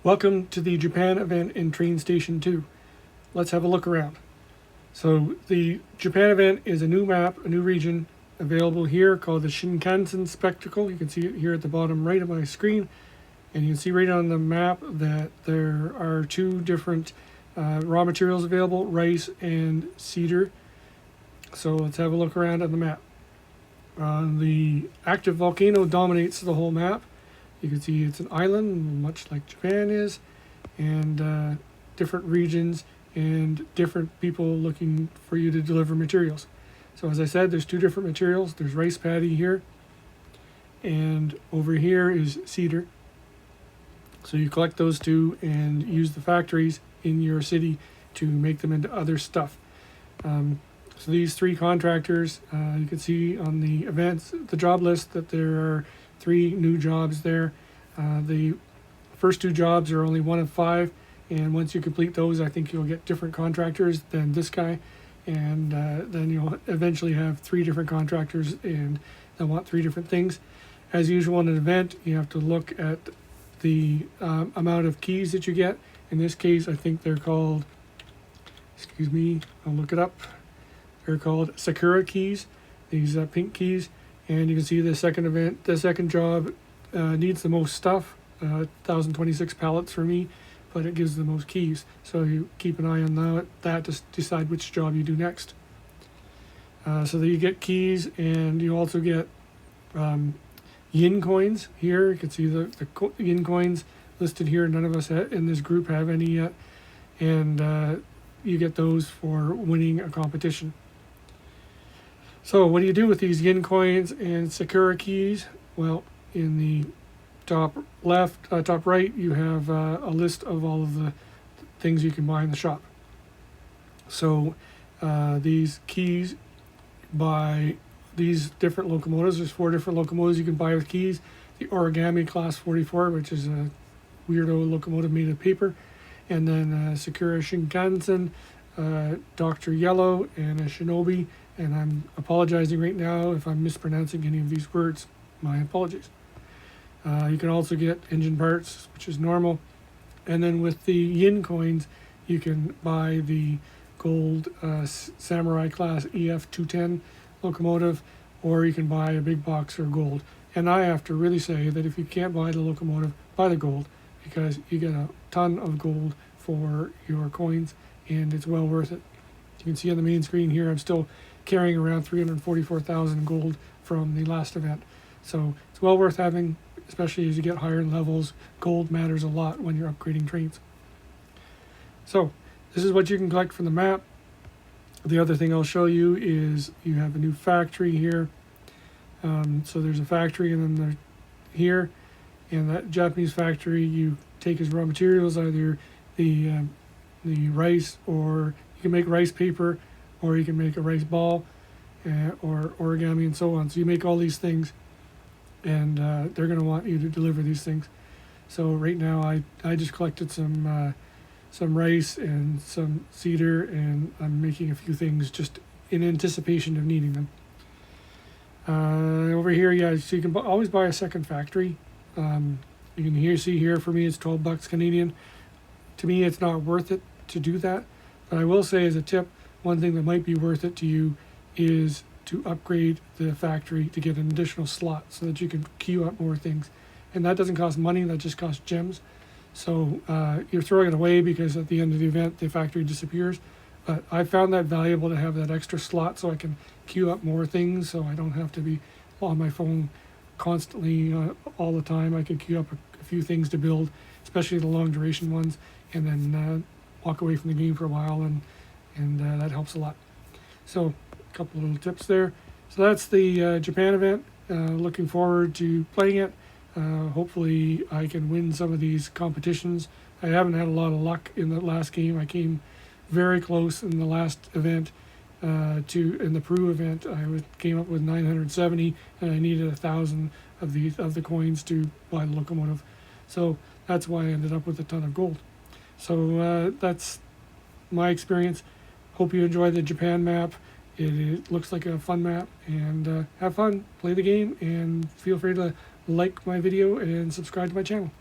Welcome to the Japan event in TrainStation 2. Let's have a look around. So the Japan event is a new map, a new region available here called the Shinkansen Spectacle. You can see it here at the bottom right of my screen. And you can see right on the map that there are two different raw materials available, rice and cedar. So let's have a look around on the map. The active volcano dominates the whole map. You can see it's an island, much like Japan is, and different regions and different people looking for you to deliver materials. So as I said, there's two different materials. There's rice paddy here, and over here is cedar. So you collect those two and use the factories in your city to make them into other stuff. So these three contractors, you can see on the events, the job list, that there are 3 new jobs there. The first 2 jobs are only 1 of 5, and once you complete those, I think you'll get different contractors than this guy, and then you'll eventually have 3 different contractors, and they'll want 3 different things. As usual in an event, you have to look at the amount of keys that you get. In this case, I think they're called, excuse me, I'll look it up. They're called Sakura keys, these pink keys. And you can see the second job needs the most stuff, 1,026 pallets for me, but it gives the most keys. So you keep an eye on that to decide which job you do next. So that you get keys, and you also get yin coins here. You can see the yin coins listed here. None of us in this group have any yet. And you get those for winning a competition. So what do you do with these yin coins and Sakura keys? Well, in the top right, you have a list of all of the things you can buy in the shop. So these keys buy these different locomotives. There's 4 different locomotives you can buy with keys. The Origami Class 44, which is a weirdo locomotive made of paper. And then Sakura Shinkansen, Dr. Yellow, and a Shinobi. And I'm apologizing right now if I'm mispronouncing any of these words. My apologies. You can also get engine parts, which is normal. And then with the yin coins, you can buy the gold Samurai Class EF210 locomotive, or you can buy a big box or gold. And I have to really say that if you can't buy the locomotive, buy the gold, because you get a ton of gold for your coins, and it's well worth it. You can see on the main screen here, I'm still carrying around 344,000 gold from the last event. So it's well worth having, especially as you get higher in levels. Gold matters a lot when you're upgrading trains. So this is what you can collect from the map. The other thing I'll show you is you have a new factory here. So there's a factory, and then there's here, and that Japanese factory, you take as raw materials either the rice, or you can make rice paper, or you can make a rice ball, or origami, and so on. So you make all these things, and they're going to want you to deliver these things. So right now I just collected some rice and some cedar, and I'm making a few things just in anticipation of needing them. Over here, yeah, so you can always buy a second factory. You can see here, for me it's 12 bucks Canadian. To me, it's not worth it to do that, but I will say as a tip, one thing that might be worth it to you is to upgrade the factory to get an additional slot so that you can queue up more things. And that doesn't cost money, that just costs gems. So you're throwing it away because at the end of the event, the factory disappears. But I found that valuable to have that extra slot so I can queue up more things, so I don't have to be on my phone constantly all the time. I can queue up a few things to build, especially the long duration ones, and then walk away from the game for a while, and that helps a lot. So a couple little tips there. So that's the Japan event. Looking forward to playing it. Hopefully I can win some of these competitions. I haven't had a lot of luck in the last game. I came very close in the last event in the Peru event. Came up with 970, and I needed 1,000 of the coins to buy the locomotive. So that's why I ended up with a ton of gold. So that's my experience. Hope you enjoy the Japan map. It looks like a fun map, and have fun, play the game, and feel free to like my video and subscribe to my channel.